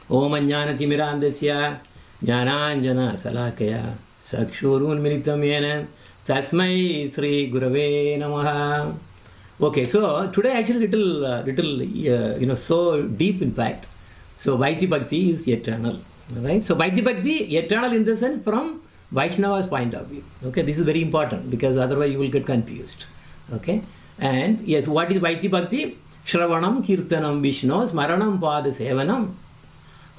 Om Jnana Timirandasya Jnananjana Salakaya Sakshurun Militam Yena Tasmai Sri Gurave Namaha. Okay, so today actually little so deep in fact. So Vaidhi Bhakti is eternal, right? So Vaidhi Bhakti eternal in the sense from Vaishnava's point of view. Okay, this is very important because otherwise you will get confused. Okay, and yes, what is Vaidhi Bhakti? Shravanam Kirtanam Vishnu Smaranam Pada Sevanam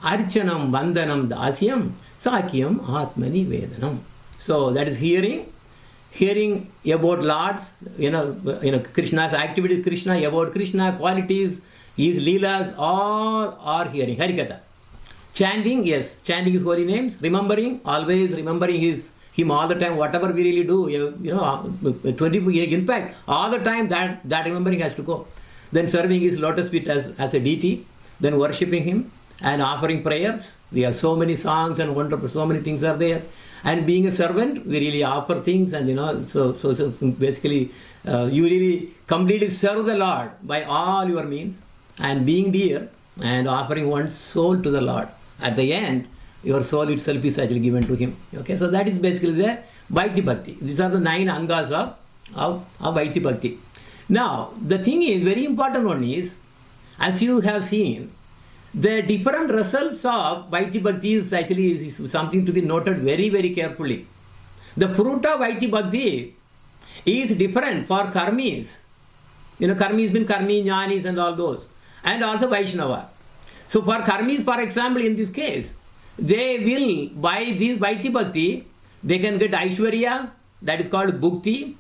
Archanam Vandanam Dasyam Sakyam Atmani Vedanam. So that is hearing about Lord's, Krishna's activity, Krishna, about Krishna, qualities, his leelas, all are hearing. Harikatha. Chanting, yes, chanting his holy names, remembering, always remembering him all the time, whatever we really do, 24 years, in fact, all the time that remembering has to go. Then serving his lotus feet as a deity, then worshipping him and offering prayers. We have so many songs and wonderful, so many things are there. And being a servant, we really offer things and so basically you really completely serve the Lord by all your means and being dear and offering one's soul to the Lord. At the end, your soul itself is actually given to him. Okay, so that is basically the Vaidhi Bhakti. These are the 9 Angas of Vaidhi Bhakti. Now, the thing is, very important one is, as you have seen, the different results of Vaidhi Bhakti is actually something to be noted very, very carefully. The fruit of Vaidhi Bhakti is different for karmis. Karmis mean karmi, jnanis and all those. And also Vaishnava. So for karmis, for example, in this case, they will, by this Vaidhi Bhakti, they can get Aishwarya, that is called Bhukti,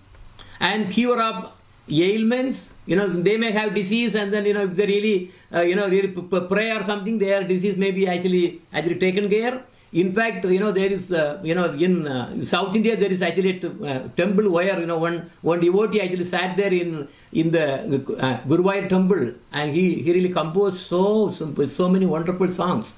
and cure of ailments. They may have disease and then, if they really, really pray or something, their disease may be actually taken care. In fact, there is, in South India, there is actually a temple where, one devotee actually sat there in the Guruvayur temple and he really composed so many wonderful songs.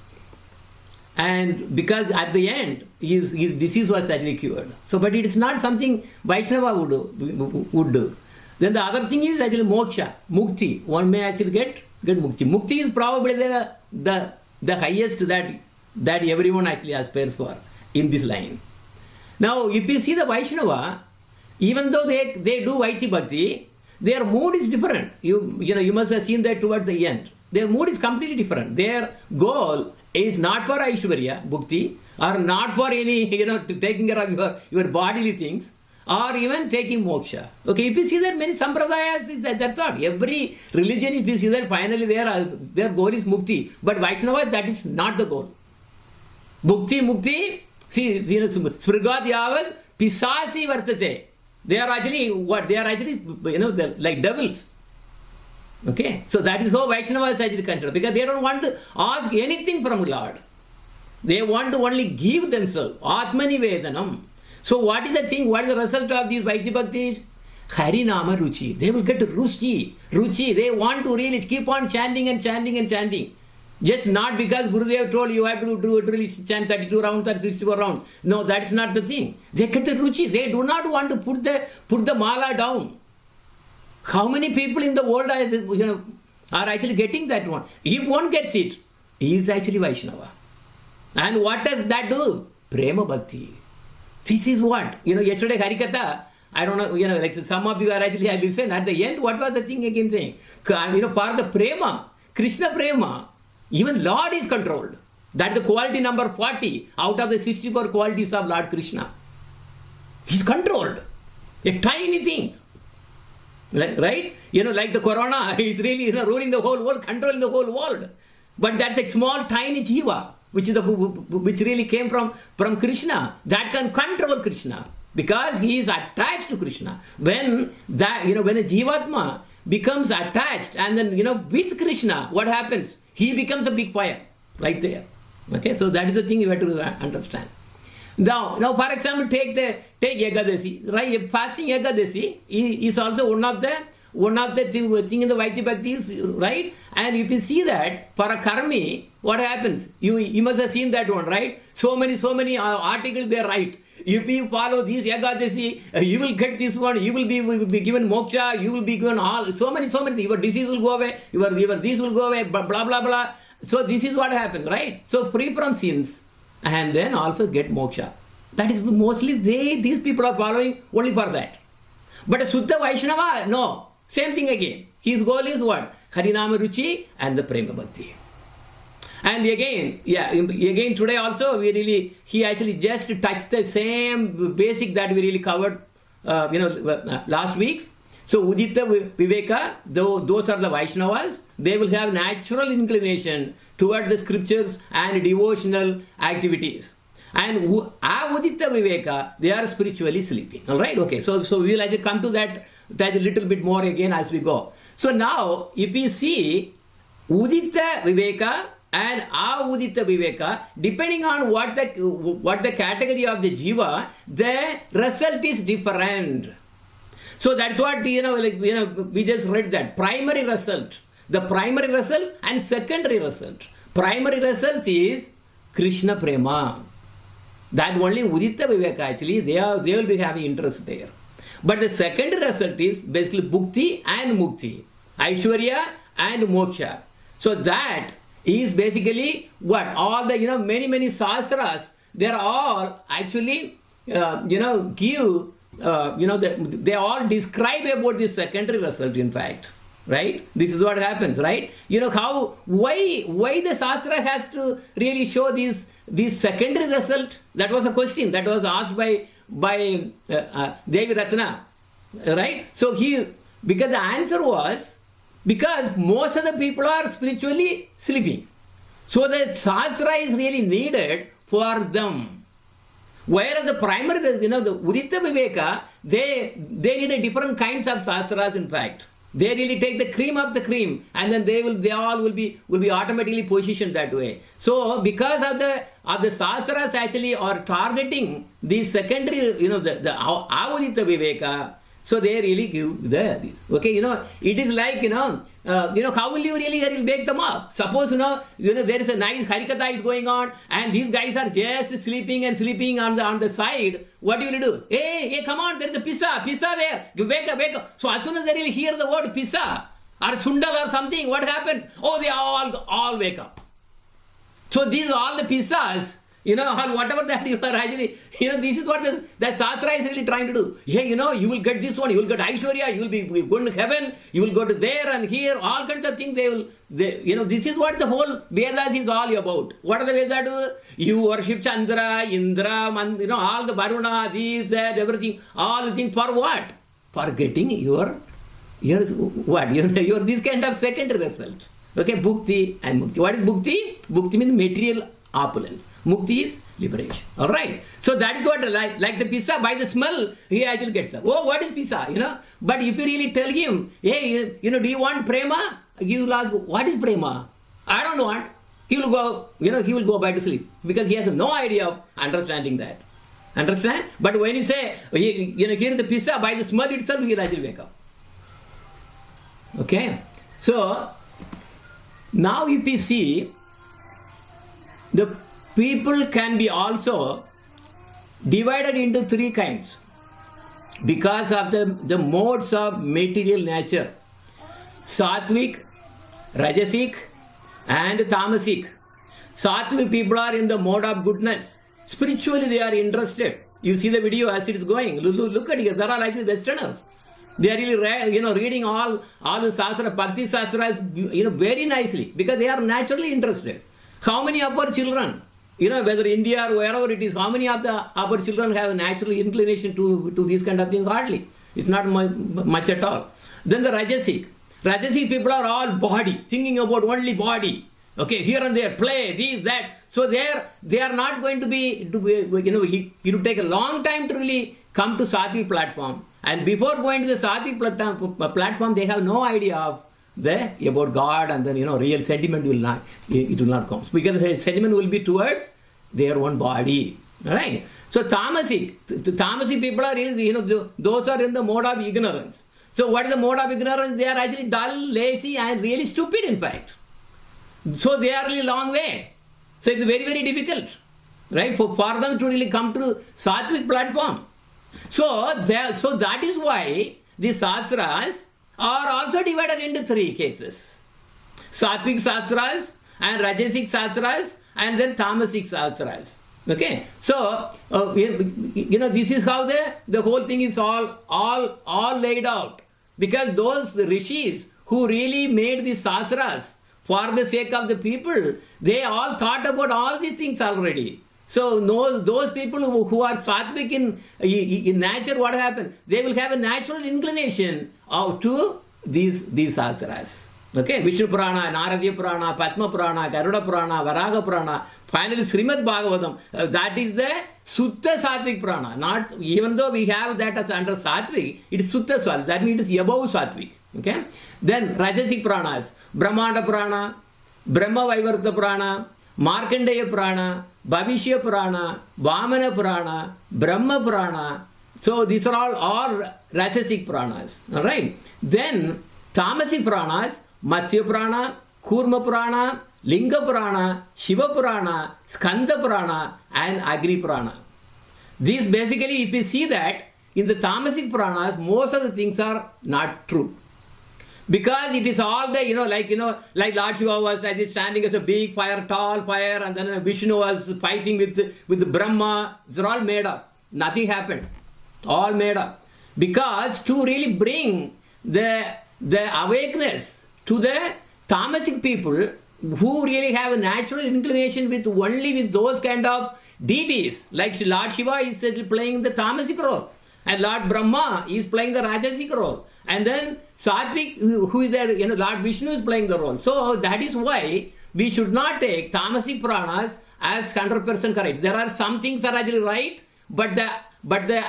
And because at the end, his disease was actually cured. So, but it is not something Vaishnava would do. Then the other thing is actually moksha, mukti. One may actually get mukti. Mukti is probably the highest that everyone actually aspires for in this line. Now, if you see the Vaishnava, even though they do Vaidhi Bhakti, their mood is different. You must have seen that towards the end. Their mood is completely different. Their goal is not for Aishwarya, Bhukti, or not for any, taking care of your bodily things, or even taking moksha. Okay, if you see that many sampradayas, that's what. Every religion, if you see that finally their goal is mukti. But Vaishnava, that is not the goal. Bhukti, mukti, see, Svrgad Yavad, Pisasi Vartate. They are actually what? They are actually, like devils. Okay, so that is how Vaishnava is actually considered. Because they don't want to ask anything from Lord. They want to only give themselves. Atmani Vedanam. So what is the thing? What is the result of these Vaidhi Bhaktis? Harinama Ruchi. They will get Ruchi. They want to really keep on chanting and chanting and chanting. Just not because Gurudev told you have to really chant 32 rounds or 64 rounds. No, that is not the thing. They get the Ruchi. They do not want to put the mala down. How many people in the world are actually getting that one? If one gets it, he is actually Vaishnava. And what does that do? Prema Bhakti. This is what? Yesterday Harikatha, I don't know, like some of you are actually, I listened. At the end, what was the thing again saying? For the Prema, Krishna Prema, even Lord is controlled. That is the quality number 40 out of the 64 qualities of Lord Krishna. He is controlled. A tiny thing. Right? Like the corona, he is really ruling the whole world, controlling the whole world. But that's a small, tiny jiva, which really came from Krishna, that can control Krishna because he is attached to Krishna. When a jivatma becomes attached and then with Krishna, what happens? He becomes a big fire right there. Okay, so that is the thing you have to understand. Now for example, take Ekadasi, right? Fasting Ekadasi is also one of the thing in the Vaidhi Bhakti, right? And you can see that for a karmi, what happens? You must have seen that one, right? So many articles they write. If you follow this Ekadasi, you will get this one. You will be given moksha. You will be given all so many things. Your disease will go away. Your this will go away. Blah blah blah. so this is what happens, right? So free from sins and then also get moksha. That is mostly these people are following only for that. But a Suddha Vaishnava, no. Same thing again. His goal is what? Harinama Ruchi and the Prema Bhakti. And again, today also he actually just touched the same basic that we really covered, last week. So Udita Viveka, those are the Vaishnavas, they will have natural inclination toward the scriptures and devotional activities. And Avudita Viveka, they are spiritually sleeping. Alright, okay, so we will actually come to that a little bit more again as we go. So now, if you see Udita Viveka and Avudita Viveka, depending on what the category of the jiva, the result is different. So that's what, we just read that. Primary result. The primary result and secondary result. Primary result is KRISHNA Prema. That only Udita Viveka actually, they will be having interest there. But the secondary result is basically Bhukti and Mukti. Aishwarya and Moksha. So that is basically what? All the, many Sastras, they are all actually, give, they all describe about the secondary result, in fact. Right? This is what happens, right? Why the Shastra has to really show this secondary result? That was a question that was asked by Devi Ratna, right? So because the answer was, because most of the people are spiritually sleeping. So the Shastra is really needed for them. Whereas the primary, the Udita Viveka, they need a different kinds of Shastras, in fact. They really take the cream of the cream, and then they all will be automatically positioned that way. So because of the Sastras actually are targeting the secondary, the Avudita Viveka, so they really give this. Okay, it is like, how will you really wake them up? Suppose, there is a nice Harikatha is going on, and these guys are just sleeping on the side. What will you do? Hey, come on, there is a pissa there. Wake up. So as soon as they really hear the word pissa or sundal or something, what happens? Oh, they all wake up. So these are all the pissas, or whatever that you are actually, this is what that Shastra is really trying to do. Yeah, you will get this one, you will get Aishwarya, you will be going to heaven, you will go to there and here, all kinds of things this is what the whole Vedas is all about. What are the Vedas do? You worship Chandra, Indra, all the Varuna, these, that, everything, all the things for what? For getting your this kind of secondary result. Okay, Bhukti and Mukti. What is Bhukti? Bhukti means material opulence. Mukti is liberation. Alright. So that is what, like the pizza, by the smell, he actually gets up. Oh, what is pizza? But if you really tell him, hey, do you want prema? He will ask, what is prema? I don't want. He will go back to sleep because he has no idea of understanding that. Understand? But when you say, here is the pizza, by the smell itself, he will actually wake up. Okay. So, now if you see, the people can be also divided into three kinds because of the modes of material nature. Sattvic, Rajasic and Tamasic. Sattvic people are in the mode of goodness. Spiritually they are interested. You see the video as it is going. Look at it. There are actually Westerners. They are really, reading all the Sastras, Bhakti Sastras, very nicely because they are naturally interested. How many of our children, whether India or wherever it is, how many of our children have natural inclination to these kind of things? Hardly. It's not much at all. Then the Rajasic. Rajasic people are all body, thinking about only body. Okay, here and there, play, this, that. So they are not going to be, it will take a long time to really come to Sattvic platform. And before going to the Sattvic platform, they have no idea of about God, and then real sentiment will not come because the sentiment will be towards their own body. Right? So Tamasic people are those are in the mode of ignorance. So what is the mode of ignorance? They are actually dull, lazy and really stupid in fact. So they are really long way. So it's very, very difficult, right, for them to really come to Sattvic platform. So that is why the Sastras are also divided into three cases. Sattvic Sastras and Rajasic Sastras, and then Tamasic Sastras. Okay, so this is how the whole thing is all laid out, because those rishis who really made the Sastras for the sake of the people, they all thought about all these things already. So those people who are sattvic in nature, what happens? They will have a natural inclination to these Sastras. Okay, Vishnu Purana, Naradiya Purana, Padma Purana, Garuda Purana, Varaga Purana, finally Srimad Bhagavatam. That is the Sutta Sattvic Purana. Not, even though we have that as under Sattvic, it is Sutta Sattvic. That means it is above Sattvic. Okay, then Rajasic Puranas, Brahmanda Purana, Brahma Vaivarta Purana, Markandeya Purana, Bhavishya Purana, Vamana Purana, Brahma Purana. So these are all Rajasic Puranas. Alright. Then Tamasic Puranas, Matsya Purana, Kurma Purana, Linga Purana, Shiva Purana, Skanda Purana, and Agni Purana. These basically, if you see that, in the Tamasic Puranas, most of the things are not true. Because it is all the, like Lord Shiva was standing as a big fire, tall fire, and then Vishnu was fighting with the Brahma. These are all made up. Nothing happened. All made up. Because to really bring the awakeness to the Tamasic people who really have a natural inclination only with those kind of deities, like Lord Shiva is playing the Tamasic role, and Lord Brahma is playing the Rajasic role, and then Sattvic, who is there, Lord Vishnu is playing the role. So that is why we should not take Tamasic Puranas as 100% correct. There are some things that are actually right, but the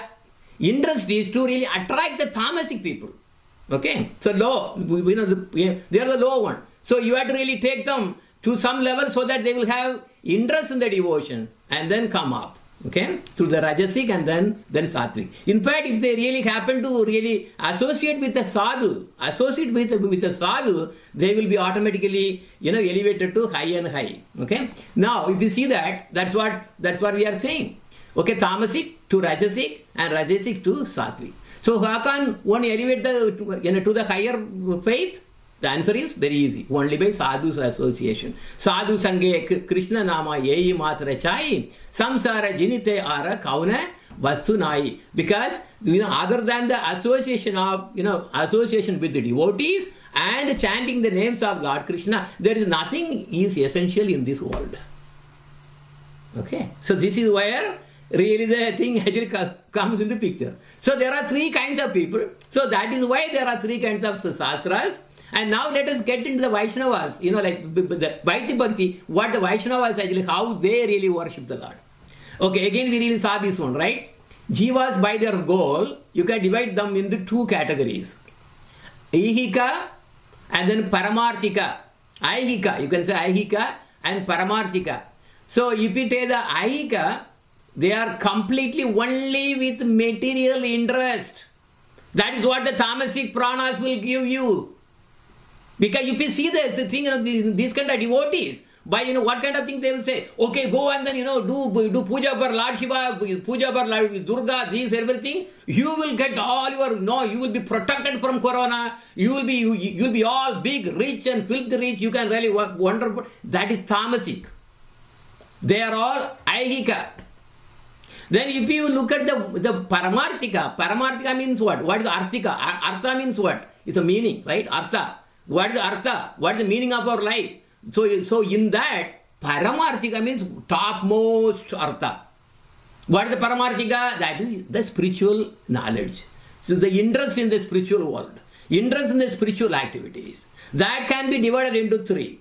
interest is to really attract the Tamasic people. Okay, so low, they are the low one. So you have to really take them to some level so that they will have interest in the devotion and then come up. Okay, through the Rajasic and then Sattvic. In fact, if they really happen to really associate with a sadhu, they will be automatically elevated to high and high. Okay. Now, if you see that's what we are saying. Okay, Tamasic to Rajasic and Rajasic to Sattvic. So how can one elevate to the higher faith? The answer is very easy. Only by sadhu's association. Sadhu sange Krishna nama yeyi matra chai samsara jinite ara kauna vastu nai. Because other than the association of association with the devotees and chanting the names of Lord Krishna, there is nothing is essential in this world. Okay, so this is where really the thing actually comes into picture. So there are three kinds of people. So that is why there are three kinds of Sastras. And now let us get into the Vaishnavas, like the Vaidhi Bhakti, what the Vaishnavas actually, how they really worship the Lord. Okay, again we really saw this one, right? Jivas, by their goal, you can divide them into two categories. Aihika and then Paramarthika. Aihika, you can say Aihika and Paramarthika. So if you take the Aihika, they are completely only with material interest. That is what the Tamasic Puranas will give you. Because if you see the thing of these kind of devotees, by what kind of thing they will say, okay, go and then do puja for Lord Shiva, puja for Lord Durga, this everything, you will get all you will be protected from corona, you will be all big, rich and filthy rich, you can really work wonderful. That is Tamasic. They are all Aihika. Then if you look at the Paramarthika means what? What is Arthika? Artha means what? It's a meaning, right? Artha. What is the Artha? What is the meaning of our life? So in that, Paramarthika means topmost Artha. What is the Paramarthika? That is the spiritual knowledge. So the interest in the spiritual world. Interest in the spiritual activities. That can be divided into three.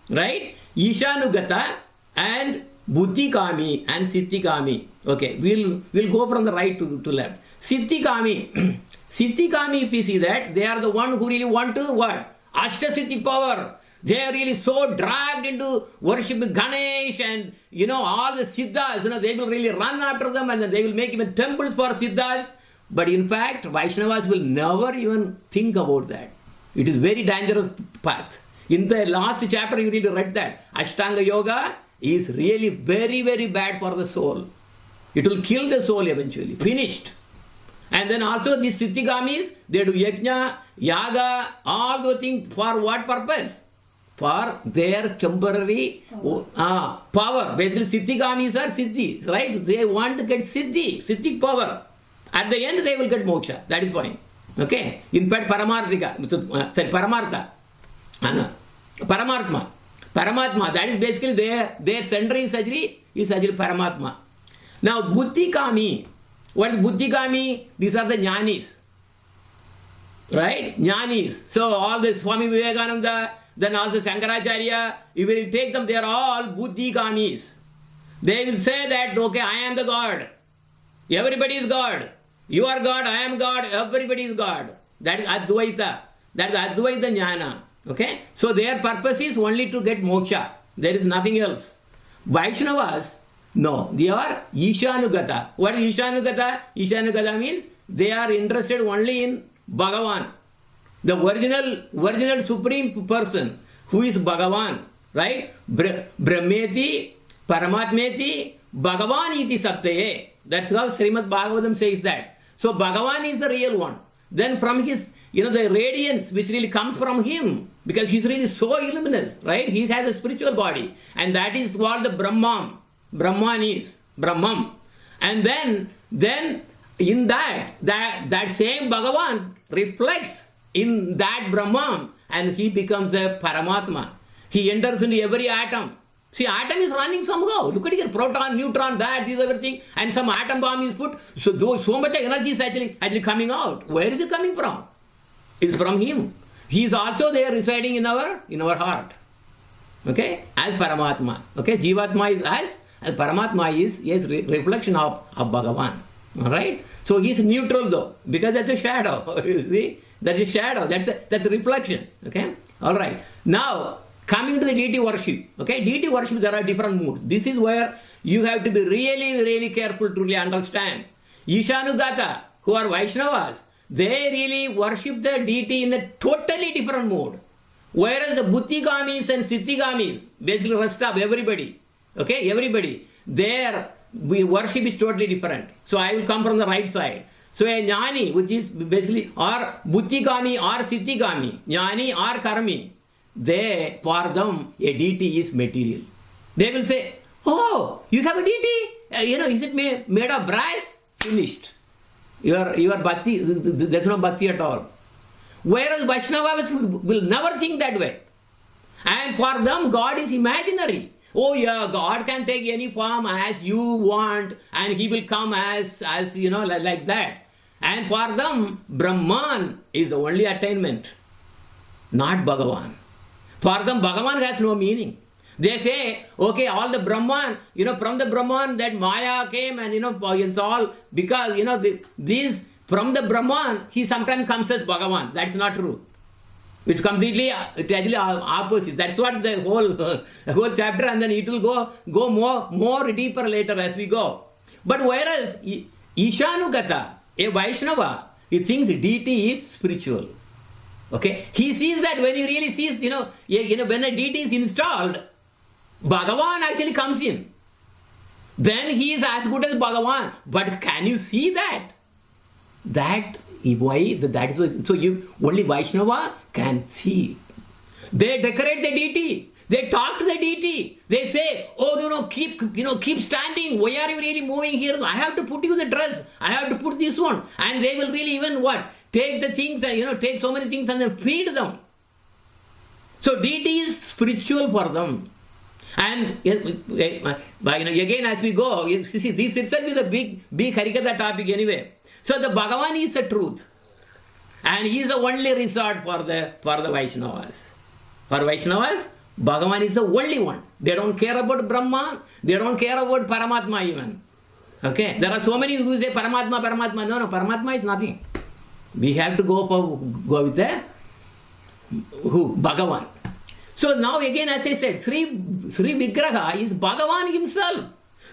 Right? Ishanugata and Buddhikami and Siddhikami. Okay, we'll go from the right to left. Siddhikami. Siddhikami, if you see that, they are the one who really want to what? Ashtasiddhi power. They are really so dragged into worshiping Ganesh and all the Siddhas. They will really run after them and then they will make even temples for Siddhas. But in fact, Vaishnavas will never even think about that. It is very dangerous path. In the last chapter, you really read that. Ashtanga Yoga is really very, very bad for the soul. It will kill the soul eventually. Finished. And then also these Siddhigamis, they do yajna, yaga, all those things for what purpose? for their temporary power. Basically, Siddhigamis are Siddhis, right? They want to get Siddhi power. At the end, they will get moksha. That is point. Okay? In fact, Paramartha. Paramatma. That is basically their center is actually Paramatma. Now, Buddhikami. What is Buddhikami? These are the jnanis. Right? Jnanis. So, all the Swami Vivekananda, then also Shankaracharya, if you will take them, they are all Buddhikamis. They will say that, okay, I am the God. Everybody is God. You are God, I am God, everybody is God. That is Advaita. That is Advaita Jnana. Okay? So their purpose is only to get moksha. There is nothing else. Vaishnavas, no. They are Ishanugata. What is Ishanugata? Ishanugata means they are interested only in Bhagavan. The original supreme person who is Bhagavan. Right? Brahmeti, Paramatmeti, Bhagavan iti saptaye. That's how Srimad Bhagavatam says that. So Bhagavan is the real one. Then from his, the radiance which really comes from him, because he's really so illuminous, right? He has a spiritual body. And that is what the Brahman is. Brahman. And then in that same Bhagavan reflects in that Brahman and he becomes a Paramatma. He enters into every atom. See, atom is running somehow. Look at here, proton, neutron, this, everything. And some atom bomb is put. So much energy is actually coming out. Where is it coming from? It's from him. He is also there residing in our heart. Okay? As Paramatma. Okay? Jivatma is as, and Paramatma is reflection of Bhagavan. Alright? So he is neutral though. Because that's a shadow. You see? That's a shadow. That's a reflection. Okay? Alright. Now, coming to the deity worship. Okay, deity worship, there are different moods. This is where you have to be really, really careful to really understand. Ishanugata, who are Vaishnavas, they really worship the deity in a totally different mood. Whereas the Buddhigamis and Siddhigamis, basically rest of everybody, okay, everybody, their worship is totally different. So I will come from the right side. So a jnani, which is basically, or Buddhigami or Siddhigami, jnani or karmi, for them, a deity is material. They will say, oh, you have a deity? Is it made of brass? Finished. Your bhakti, there's no bhakti at all. Whereas Vaishnavas will never think that way. And for them, God is imaginary. Oh yeah, God can take any form as you want and he will come as like that. And for them, Brahman is the only attainment, not Bhagavan. For them, Bhagavan has no meaning. They say, okay, all the Brahman, from the Brahman that Maya came and, it's all because, from the Brahman, he sometimes comes as Bhagavan. That's not true. It's completely, actually opposite. That's what the whole chapter, and then it will go more deeper later as we go. But whereas Ishanugata, a Vaishnava, he thinks deity is spiritual. Okay, he sees that when he really sees, when a deity is installed, Bhagavan actually comes in. Then he is as good as Bhagavan. But can you see that? That is why. So only Vaishnava can see. They decorate the deity. They talk to the deity. They say, oh no, keep standing. Why are you really moving here? I have to put you the dress. I have to put this one. And they will really even what? Take the things and take so many things and then feed them. So deity is spiritual for them. And again as we go, you see this itself is a big Harikatha topic anyway. So the Bhagavan is the truth. And he is the only resort for the Vaishnavas. For Vaishnavas, Bhagavan is the only one. They don't care about Brahma. They don't care about Paramatma even. Okay? There are so many who say Paramatma. No, Paramatma is nothing. We have to go with the Bhagavan. So now again, as I said, Sri Vigraha is Bhagavan himself.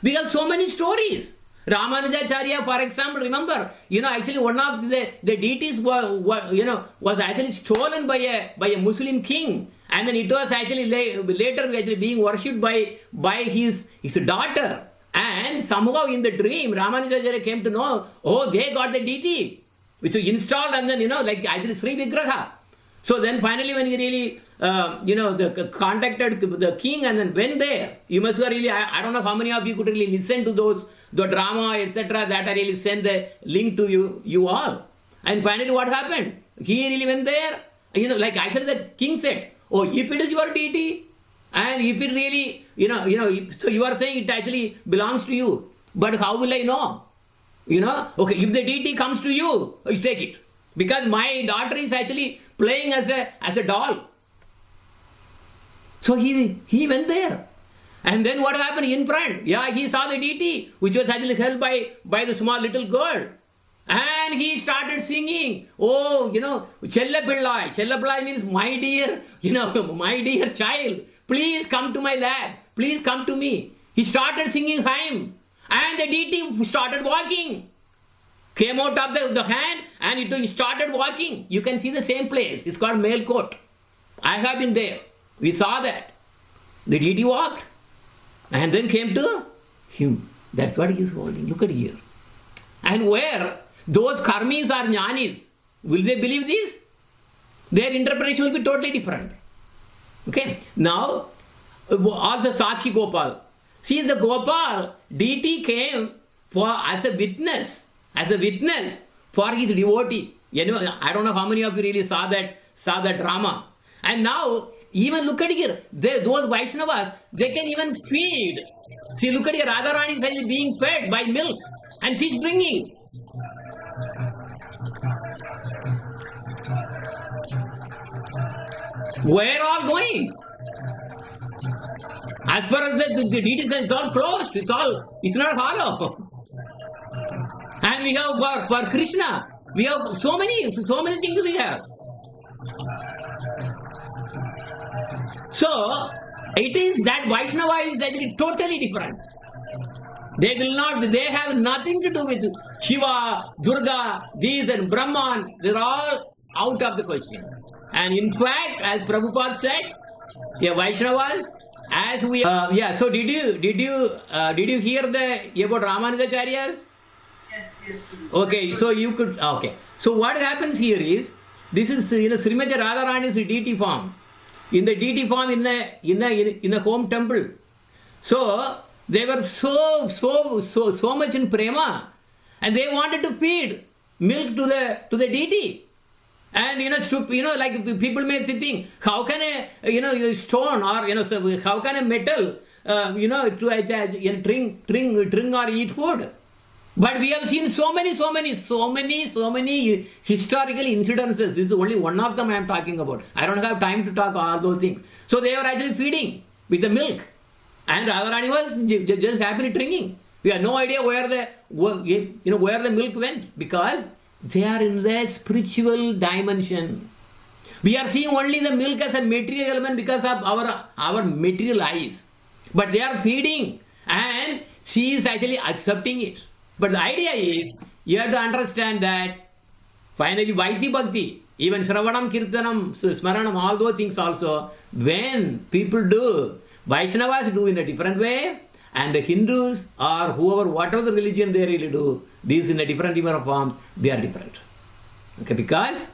We have so many stories. Ramanujacharya, for example, remember, actually one of the deities was actually stolen by a Muslim king, and then it was actually later being worshipped by his daughter. And somehow in the dream, Ramanujacharya came to know, oh, they got the deity, which was installed, and then actually Sri Vigraha. So then finally when he really contacted the king and then went there. You must have really, I don't know how many of you could really listen to the drama, etc. that I really sent the link to you all. And finally what happened? He really went there. Like actually the king said, oh, if it is your deity, and if it really, so you are saying it actually belongs to you. But how will I know? Okay, if the deity comes to you, you take it. Because my daughter is actually playing as a doll. So he went there. And then what happened in front? Yeah, he saw the deity, which was actually held by the small little girl. And he started singing, oh, Chella Pillai. Chella Pillai means my dear, my dear child. Please come to my lap. Please come to me. He started singing hymn. And the deity started walking. Came out of the hand and it started walking. You can see the same place. It's called Melkot. I have been there. We saw that. The deity walked and then came to him. That's what he is holding. Look at here. And where those karmis or jnanis, will they believe this? Their interpretation will be totally different. Okay. Now, also Sakhi Gopal. See, the Gopal, deity came as a witness for his devotee. I don't know how many of you really saw that drama. And now, even look at here, those Vaishnavas, they can even feed. See, look at here, Radharani is being fed by milk and she's bringing. Where all going? As far as the deed is concerned, it's all closed. It's not hollow. And we have for Krishna, we have so many things we have. So, it is that Vaishnava is actually totally different. They have nothing to do with Shiva, Durga, these and Brahman. They're all out of the question. And in fact, as Prabhupada said, Vaishnavas, as we so did you hear about Ramanujacharyas? Yes. Okay, so you could So what happens here is, this is Srimati Radharani's deity form. In the deity form in a home temple. So they were so much in prema, and they wanted to feed milk to the deity. And like people may think, how can a stone or how can a metal to drink or eat food? But we have seen so many historical incidences. This is only one of them I am talking about. I don't have time to talk all those things. So they were actually feeding with the milk, and Radharani was just happily drinking. We have no idea where the milk went, because they are in the spiritual dimension. We are seeing only the milk as a material element because of our material eyes. But they are feeding, and she is actually accepting it. But the idea is, you have to understand that finally Vaidhi Bhakti, even Shravanam, Kirtanam, Smaranam, all those things also, when people do, Vaishnavas do in a different way, and the Hindus or whatever the religion they really do, these in a different forms, they are different. Okay, because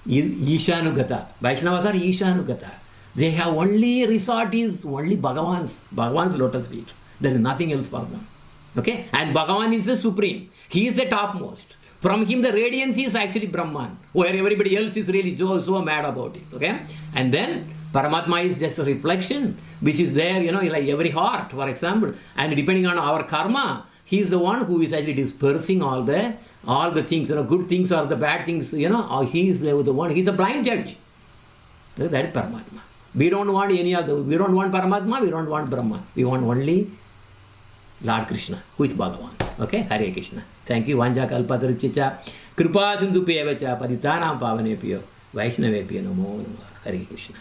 Ishanugata, Vaishnavas are Ishanugata. They have only resort is only Bhagavan's lotus feet. There is nothing else for them. Okay, and Bhagavan is the supreme. He is the topmost. From him the radiance is actually Brahman, where everybody else is really so mad about it. Okay, and then Paramatma is just a reflection which is there, like every heart, for example. And depending on our karma, he is the one who is actually dispersing all the things, good things or the bad things, or he is the one. He is a blind judge. That is Paramatma. We don't want any other. We don't want Paramatma. We don't want Brahma. We want only Lord Krishna, who is Bhagavan. Okay, Hare Krishna. Thank you. Vanja kalpataripcha kripa sindhu pevacha paditanam pavanepyo Vaishnavepyo namo namo. Hare Krishna.